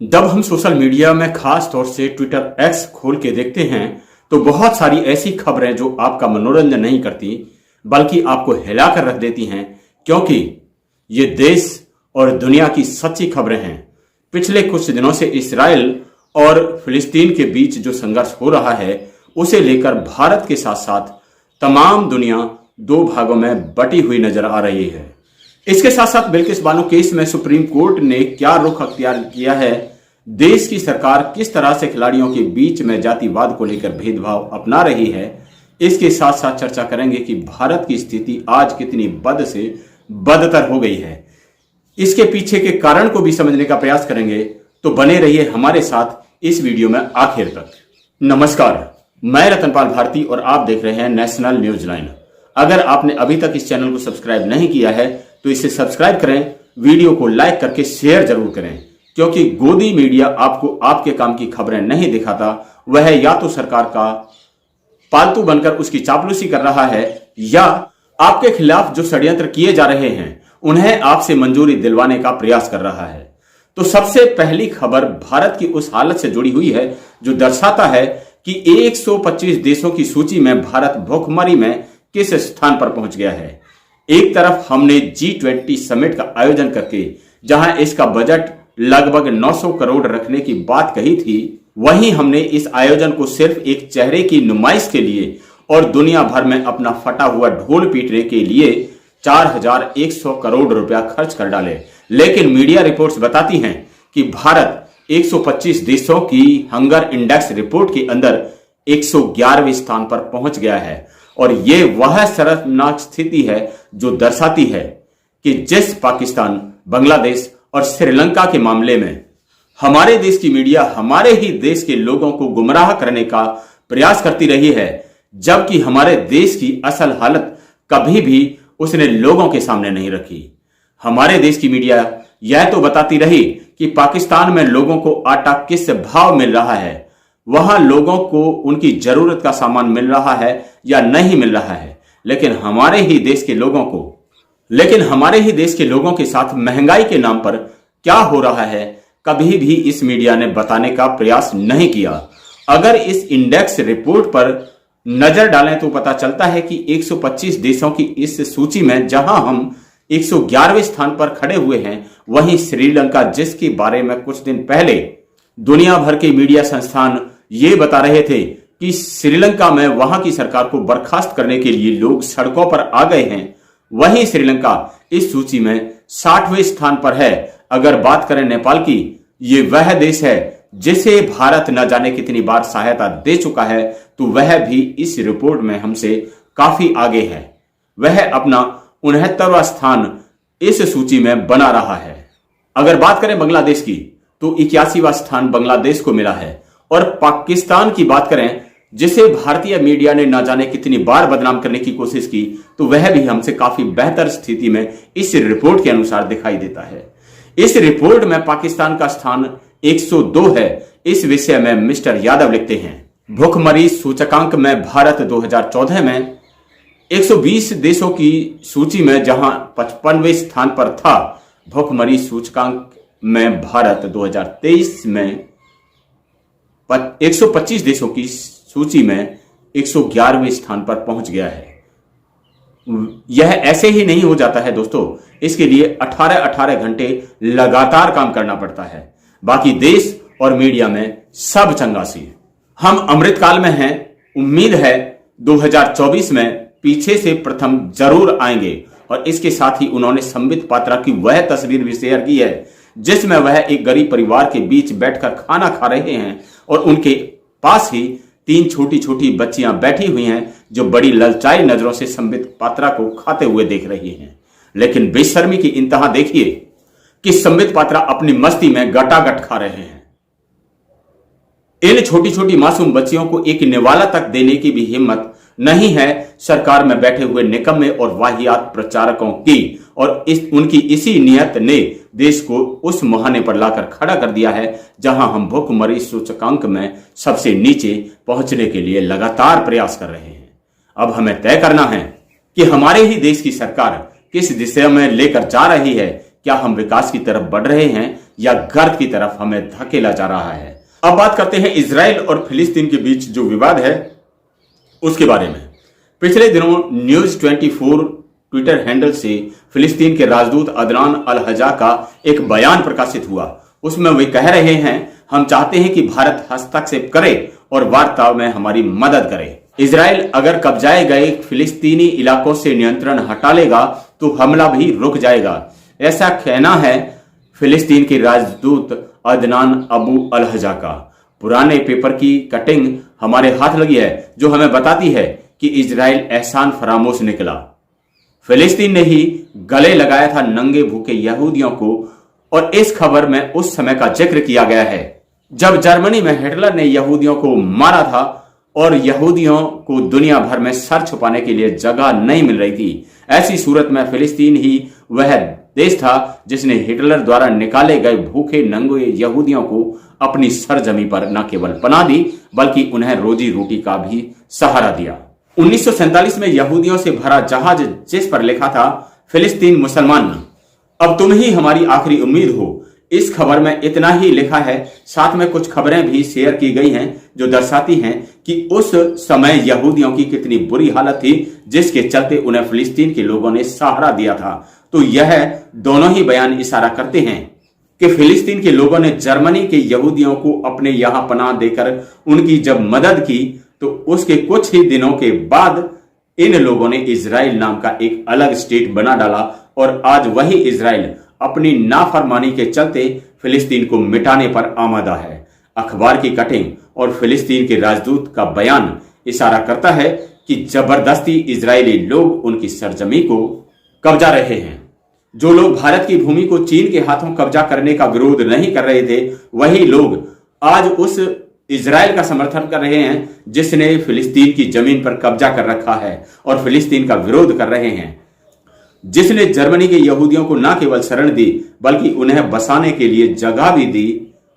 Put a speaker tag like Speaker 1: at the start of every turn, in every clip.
Speaker 1: जब हम social media में खास तौर से ट्विटर एक्स खोल के देखते हैं तो बहुत सारी ऐसी खबरें जो आपका मनोरंजन नहीं करती बल्कि आपको हिलाकर रख देती हैं, क्योंकि ये देश और दुनिया की सच्ची खबरें हैं। पिछले कुछ दिनों से इस्राएल और फिलिस्तीन के बीच जो संघर्ष हो रहा है उसे लेकर भारत के साथ साथ तमाम दुनिया दो भागों में बटी हुई नजर आ रही है। इसके साथ साथ बिल्किस बानो केस में सुप्रीम कोर्ट ने क्या रुख अख्तियार किया है, देश की सरकार किस तरह से खिलाड़ियों के बीच में जातिवाद को लेकर भेदभाव अपना रही है, इसके साथ साथ चर्चा करेंगे कि भारत की स्थिति आज कितनी बद से बदतर हो गई है। इसके पीछे के कारण को भी समझने का प्रयास करेंगे, तो बने रहिए हमारे साथ इस वीडियो में आखिर तक। नमस्कार, मैं रतनपाल भारती और आप देख रहे हैं नेशनल न्यूज लाइन। अगर आपने अभी तक इस चैनल को सब्सक्राइब नहीं किया है तो इसे सब्सक्राइब करें, वीडियो को लाइक करके शेयर जरूर करें, क्योंकि गोदी मीडिया आपको आपके काम की खबरें नहीं दिखाता। वह या तो सरकार का पालतू बनकर उसकी चापलूसी कर रहा है या आपके खिलाफ जो षड्यंत्र किए जा रहे हैं उन्हें आपसे मंजूरी दिलवाने का प्रयास कर रहा है। तो सबसे पहली खबर भारत की उस हालत से जुड़ी हुई है जो दर्शाता है कि 125 देशों की सूची में भारत भूखमरी में किस स्थान पर पहुंच गया है। एक तरफ हमने G20 समिट का आयोजन करके जहां इसका बजट लगभग 900 करोड़ रखने की बात कही थी, वहीं हमने इस आयोजन को सिर्फ एक चेहरे की नुमाइश के लिए और दुनिया भर में अपना फटा हुआ ढोल पीटने के लिए 4100 करोड़ रुपया खर्च कर डाले। लेकिन मीडिया रिपोर्ट्स बताती हैं कि भारत 125 देशों की हंगर इंडेक्स रिपोर्ट के अंदर 111वें स्थान पर पहुंच गया है। और यह वह शर्मनाक स्थिति है जो दर्शाती है कि जिस पाकिस्तान, बांग्लादेश और श्रीलंका के मामले में हमारे देश की मीडिया हमारे ही देश के लोगों को गुमराह करने का प्रयास करती रही है, जबकि हमारे देश की असल हालत कभी भी उसने लोगों के सामने नहीं रखी। हमारे देश की मीडिया यह तो बताती रही कि पाकिस्तान में लोगों को आटा किस भाव मिल रहा है, वहां लोगों को उनकी जरूरत का सामान मिल रहा है या नहीं मिल रहा है, लेकिन हमारे ही देश के लोगों के साथ महंगाई के नाम पर क्या हो रहा है कभी भी इस मीडिया ने बताने का प्रयास नहीं किया। अगर इस इंडेक्स रिपोर्ट पर नजर डालें तो पता चलता है कि 125 देशों की इस सूची में जहां हम 111वें स्थान पर खड़े हुए हैं, वहीं श्रीलंका, जिसके बारे में कुछ दिन पहले दुनिया भर के मीडिया संस्थान ये बता रहे थे कि श्रीलंका में वहां की सरकार को बर्खास्त करने के लिए लोग सड़कों पर आ गए हैं, वहीं श्रीलंका इस सूची में 60वें स्थान पर है। अगर बात करें नेपाल की, ये वह देश है जिसे भारत न जाने कितनी बार सहायता दे चुका है, तो वह भी इस रिपोर्ट में हमसे काफी आगे है। वह अपना 69वां स्थान इस सूची में बना रहा है। अगर बात करें बांग्लादेश की तो 81वां स्थान बांग्लादेश को मिला है। और पाकिस्तान की बात करें, जिसे भारतीय मीडिया ने न जाने कितनी बार बदनाम करने की कोशिश की, तो वह भी हमसे काफी बेहतर स्थिति में इस रिपोर्ट के अनुसार दिखाई देता है। इस रिपोर्ट में पाकिस्तान का स्थान 102 है। इस विषय में मिस्टर यादव लिखते हैं, भूखमरी सूचकांक में भारत 2014 में 120 देशों की सूची में जहां 55वें स्थान पर था, भूखमरी सूचकांक में भारत 2023 में 125 देशों की सूची में 111वें स्थान पर पहुंच गया है। यह ऐसे ही नहीं हो जाता है दोस्तों, इसके लिए 18-18 घंटे लगातार काम करना पड़ता है। बाकी देश और मीडिया में सब चंगासी। हम अमृतकाल में हैं, उम्मीद है 2024 में पीछे से प्रथम जरूर आएंगे। और इसके साथ ही उन्होंने संबित पात्रा की वह तस्वीर भी शेयर की है जिसमें वह एक गरीब परिवार के बीच बैठकर खाना खा रहे हैं और उनके पास ही 3 छोटी छोटी बच्चियां बैठी हुई हैं जो बड़ी ललचाई नजरों से संबित पात्रा को खाते हुए देख रही हैं। लेकिन बेशर्मी की इंतहा देखिए कि संबित पात्रा अपनी मस्ती में गटागट खा रहे हैं। इन छोटी छोटी मासूम बच्चियों को एक निवाला तक देने की भी हिम्मत नहीं है सरकार में बैठे हुए निकम्मे और वाहियात प्रचारकों की। और उनकी इसी नियत ने देश को उस मुहाने पर लाकर खड़ा कर दिया है जहां हम भूखमरी सूचकांक में सबसे नीचे पहुंचने के लिए लगातार प्रयास कर रहे हैं। अब हमें तय करना है कि हमारे ही देश की सरकार किस दिशा में लेकर जा रही है, क्या हम विकास की तरफ बढ़ रहे हैं या गर्त की तरफ हमें धकेला जा रहा है। अब बात करते हैं इजराइल और फिलिस्तीन के बीच जो विवाद है उसके बारे में। पिछले दिनों न्यूज 24 ट्विटर हैंडल से फिलिस्तीन के राजदूत अदनान अल हजा का एक बयान प्रकाशित हुआ। उसमें वे कह रहे हैं, हम चाहते हैं कि भारत हस्तक्षेप करे और वार्ता में हमारी मदद करे। इजराइल अगर कब्जाए गए फिलिस्तीनी इलाकों से नियंत्रण हटा लेगा तो हमला भी रुक जाएगा, ऐसा कहना है फिलिस्तीन के राजदूत अदनान अबू अल हजा का। पुराने पेपर की कटिंग हमारे हाथ लगी है जो हमें बताती है कि इजराइल एहसान फरामोश निकला। फिलिस्तीन ने ही गले लगाया था नंगे भूखे यहूदियों को और इस खबर में उस समय का जिक्र किया गया है जब जर्मनी में हिटलर ने यहूदियों को मारा था और यहूदियों को दुनिया भर में सर छुपाने के लिए जगह नहीं मिल रही थी। ऐसी सूरत में फिलिस्तीन ही वह देश था जिसने हिटलर द्वारा निकाले गए भूखे नंगे यहूदियों को अपनी सरजमी पर न केवल पनाह दी बल्कि उन्हें रोजी रोटी का भी सहारा दिया। 1947 में यहूदियों से भरा जहाज जिस पर लिखा था फिलिस्तीन मुसलमान, अब तुम ही हमारी आखिरी उम्मीद हो, इस खबर में इतना ही लिखा है। साथ में कुछ खबरें भी शेयर की गई हैं जो दर्शाती हैं कि उस समय यहूदियों की कितनी बुरी हालत थी जिसके चलते उन्हें फिलिस्तीन के लोगों ने सहारा दिया था। तो यह दोनों ही बयान इशारा करते हैं कि फिलिस्तीन के लोगों ने जर्मनी के यहूदियों को अपने यहां पनाह देकर उनकी जब मदद की तो उसके कुछ ही दिनों के बाद इन लोगों ने इजराइल नाम का एक अलग स्टेट बना डाला और आज वही इजराइल अपनी नाफरमानी के चलते फिलिस्तीन को मिटाने पर आमादा है। अखबार की कटिंग और फिलिस्तीन के राजदूत का बयान इशारा करता है कि जबरदस्ती इजरायली लोग उनकी सरजमी को कब्जा रहे हैं। जो लोग भारत की भूमि को चीन के हाथों कब्जा करने का विरोध नहीं कर रहे थे वही लोग आज उस इजराइल का समर्थन कर रहे हैं जिसने फिलिस्तीन की जमीन पर कब्जा कर रखा है और फिलिस्तीन का विरोध कर रहे हैं, जिसने जर्मनी के यहूदियों को न केवल शरण दी बल्कि उन्हें बसाने के लिए जगह भी दी।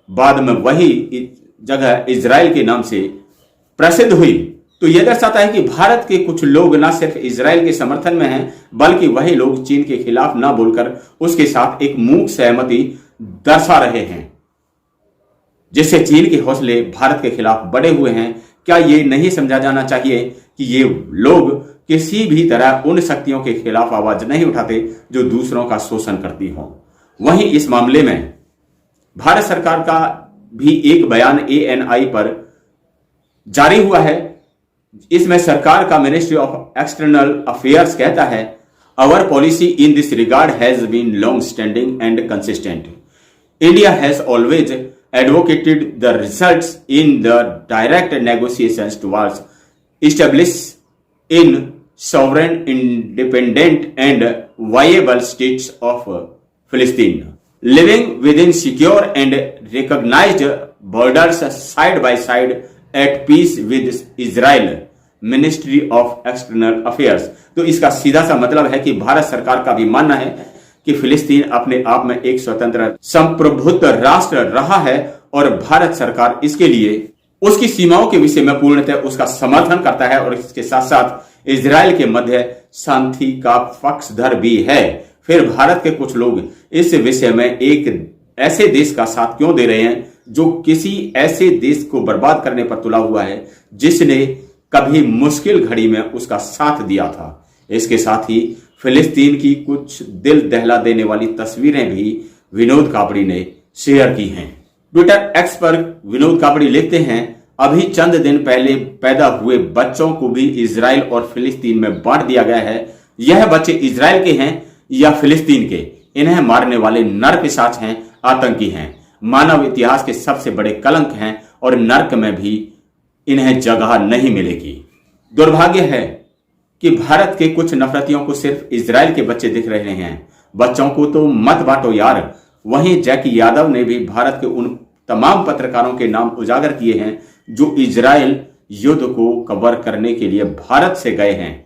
Speaker 1: बाद में वही जगह इजराइल के नाम से प्रसिद्ध हुई। तो यह दर्शाता है कि भारत के कुछ लोग न सिर्फ इजराइल के समर्थन में हैं बल्कि वही लोग चीन के खिलाफ न बोलकर उसके साथ एक मूक सहमति दर्शा रहे हैं, जिससे चीन के हौसले भारत के खिलाफ बढ़े हुए हैं। क्या ये नहीं समझा जाना चाहिए कि ये लोग किसी भी तरह उन शक्तियों के खिलाफ आवाज नहीं उठाते जो दूसरों का शोषण करती हों। वहीं इस मामले में भारत सरकार का भी एक बयान ANI पर जारी हुआ है। इसमें सरकार का मिनिस्ट्री ऑफ एक्सटर्नल अफेयर्स कहता है, our policy in this regard has been long standing and consistent. India has always advocated the results in the direct negotiations towards establish in sovereign, independent and viable states of Palestine, living within secure and recognized borders side by side at peace with Israel, Ministry of External Affairs। तो इसका सीधा सा मतलब है कि भारत सरकार का भी मानना है कि फिलिस्तीन अपने आप में एक स्वतंत्र संप्रभुत्व राष्ट्र रहा है और भारत सरकार इसके लिए उसकी सीमाओं के विषय में पूर्णतः उसका समर्थन करता है और इसके साथ साथ इजराइल के मध्य शांति का पक्षधर भी है। फिर भारत के कुछ लोग इस विषय में एक ऐसे देश का साथ क्यों दे रहे हैं जो किसी ऐसे देश को बर्बाद करने पर तुला हुआ है जिसने कभी मुश्किल घड़ी में उसका साथ दिया था। इसके साथ ही फिलिस्तीन की कुछ दिल दहला देने वाली तस्वीरें भी विनोद कापड़ी ने शेयर की हैं। ट्विटर एक्स पर विनोद कापड़ी लिखते हैं, अभी चंद दिन पहले पैदा हुए बच्चों को भी इजराइल और फिलिस्तीन में बांट दिया गया है। यह बच्चे इजराइल के हैं या फिलिस्तीन के, इन्हें मारने वाले नर पिशाच हैं, आतंकी हैं, मानव इतिहास के सबसे बड़े कलंक हैं और नर्क में भी इन्हें जगह नहीं मिलेगी। दुर्भाग्य है कि भारत के कुछ नफरतियों को सिर्फ इजराइल के बच्चे दिख रहे हैं। बच्चों को तो मत बांटो यार। वहीं जैकी यादव ने भी भारत के उन तमाम पत्रकारों के नाम उजागर किए हैं जो इजराइल युद्ध को कवर करने के लिए भारत से गए हैं।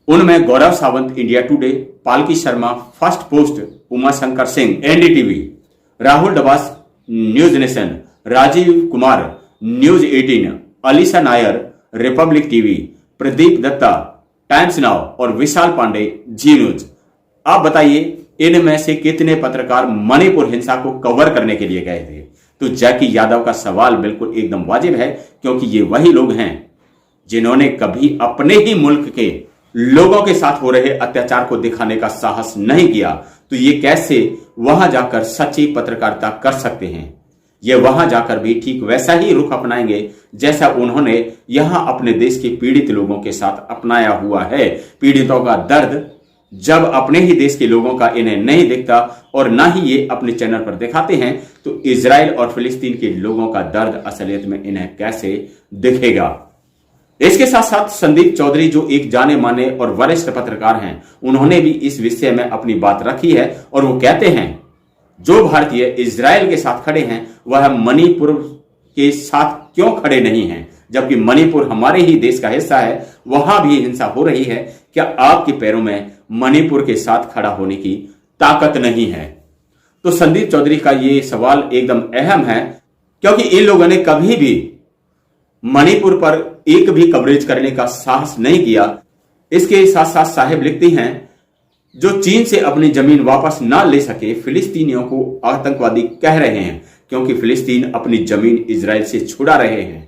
Speaker 1: उनमें गौरव Sawant India Today, Palki Sharma Firstpost, Uma Shankar Singh NDTV, Rahul Dabas News Nation, Rajeev Kumar News 18, Alisha Nair Republic TV, Pradeep Dutta Times Now और विशाल पांडे जी न्यूज। आप बताइए इनमें से कितने पत्रकार मणिपुर हिंसा को कवर करने के लिए गए थे? तो जैकी यादव का सवाल बिल्कुल एकदम वाजिब है, क्योंकि ये वही लोग हैं जिन्होंने कभी अपने ही मुल्क के लोगों के साथ हो रहे अत्याचार को दिखाने का साहस नहीं किया, तो ये कैसे वहां जाकर सच्ची पत्रकारिता कर सकते हैं? ये वहां जाकर भी ठीक वैसा ही रुख अपनाएंगे जैसा उन्होंने यहां अपने देश के पीड़ित लोगों के साथ अपनाया हुआ है। पीड़ितों का दर्द जब अपने ही देश के लोगों का इन्हें नहीं दिखता और ना ही ये अपने चैनल पर दिखाते हैं, तो इजराइल और फिलिस्तीन के लोगों का दर्द असलियत में इन्हें कैसे दिखेगा? इसके साथ साथ संदीप चौधरी, जो एक जाने माने और वरिष्ठ पत्रकार हैं, उन्होंने भी इस विषय में अपनी बात रखी है और वो कहते हैं जो भारतीय इजराइल के साथ खड़े हैं वह मणिपुर के साथ क्यों खड़े नहीं हैं, जबकि मणिपुर हमारे ही देश का हिस्सा है, वहां भी हिंसा हो रही है। क्या आपके पैरों में मणिपुर के साथ खड़ा होने की ताकत नहीं है? तो संदीप चौधरी का ये सवाल एकदम अहम है, क्योंकि इन लोगों ने कभी भी मणिपुर पर एक भी कवरेज करने का साहस नहीं किया। इसके साथ साथ साहिब लिखती हैं, जो चीन से अपनी जमीन वापस ना ले सके फिलिस्तीनियों को आतंकवादी कह रहे हैं, क्योंकि फिलिस्तीन अपनी जमीन इजराइल से छुड़ा रहे हैं।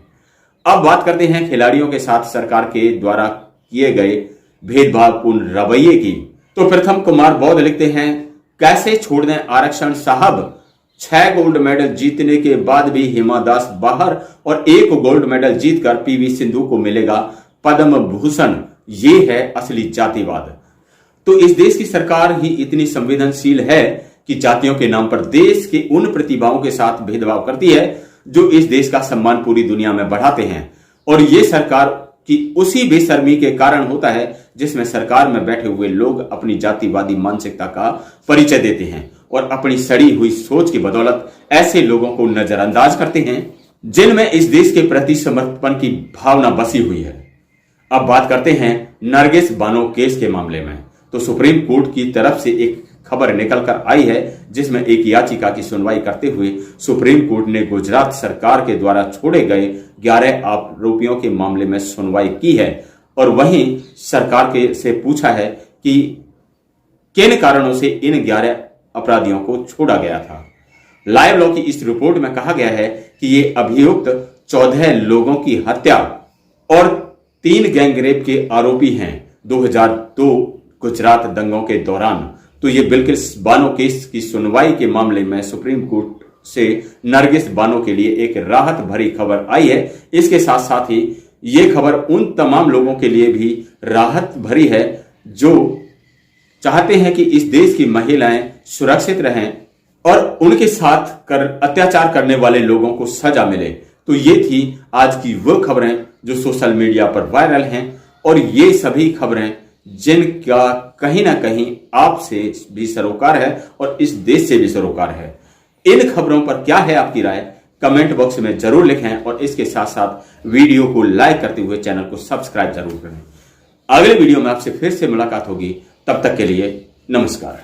Speaker 1: अब बात करते हैं खिलाड़ियों के साथ सरकार के द्वारा किए गए भेदभावपूर्ण रवैये की। तो प्रथम कुमार बौद्ध लिखते हैं, कैसे छोड़ दें आरक्षण साहब, 6 गोल्ड मेडल जीतने के बाद भी हिमा दास बाहर और 1 गोल्ड मेडल जीतकर पीवी सिंधु को मिलेगा पद्म भूषण। ये है असली जातिवाद। तो इस देश की सरकार ही इतनी संवेदनशील है कि जातियों के नाम पर देश के उन प्रतिभाओं के साथ भेदभाव करती है जो इस देश का सम्मान पूरी दुनिया में बढ़ाते हैं। और ये सरकार की उसी बेशर्मी के कारण होता है जिसमें सरकार में बैठे हुए लोग अपनी जातिवादी मानसिकता का परिचय देते हैं और अपनी सड़ी हुई सोच की बदौलत ऐसे लोगों को नजरअंदाज करते हैं जिनमें इस देश के प्रति समर्पण की भावना बसी हुई है। अब बात करते हैं नरगिस बानो केस के मामले में। तो सुप्रीम कोर्ट की तरफ से एक खबर निकलकर आई है जिसमें एक याचिका की सुनवाई करते हुए सुप्रीम कोर्ट ने गुजरात सरकार के द्वारा छोड़े गए 11 आरोपियों के मामले में सुनवाई की है और वहीं सरकार के से पूछा है कि किन कारणों से इन 11 अपराधियों को छोड़ा गया था। लाइव लॉ की इस रिपोर्ट में कहा गया है कि ये अभियुक्त 14 लोगों की हत्या और 3 गैंगरेप के आरोपी हैं 2002 गुजरात दंगों के दौरान। तो ये बिल्किस बानो केस की सुनवाई के मामले में सुप्रीम कोर्ट से नरगिस बानो के लिए एक राहत भरी खबर आई है। इसके साथ साथ ही ये खबर उन तमाम लोगों के लिए भी राहत भरी है जो चाहते हैं कि इस देश की महिलाएं सुरक्षित रहें और उनके साथ अत्याचार करने वाले लोगों को सजा मिले। तो ये थी आज की वो खबरें जो सोशल मीडिया पर वायरल हैं और ये सभी खबरें जिनका कहीं ना कहीं आपसे भी सरोकार है और इस देश से भी सरोकार है। इन खबरों पर क्या है आपकी राय, कमेंट बॉक्स में जरूर लिखें और इसके साथ साथ वीडियो को लाइक करते हुए चैनल को सब्सक्राइब जरूर करें। अगले वीडियो में आपसे फिर से मुलाकात होगी, तब तक के लिए नमस्कार।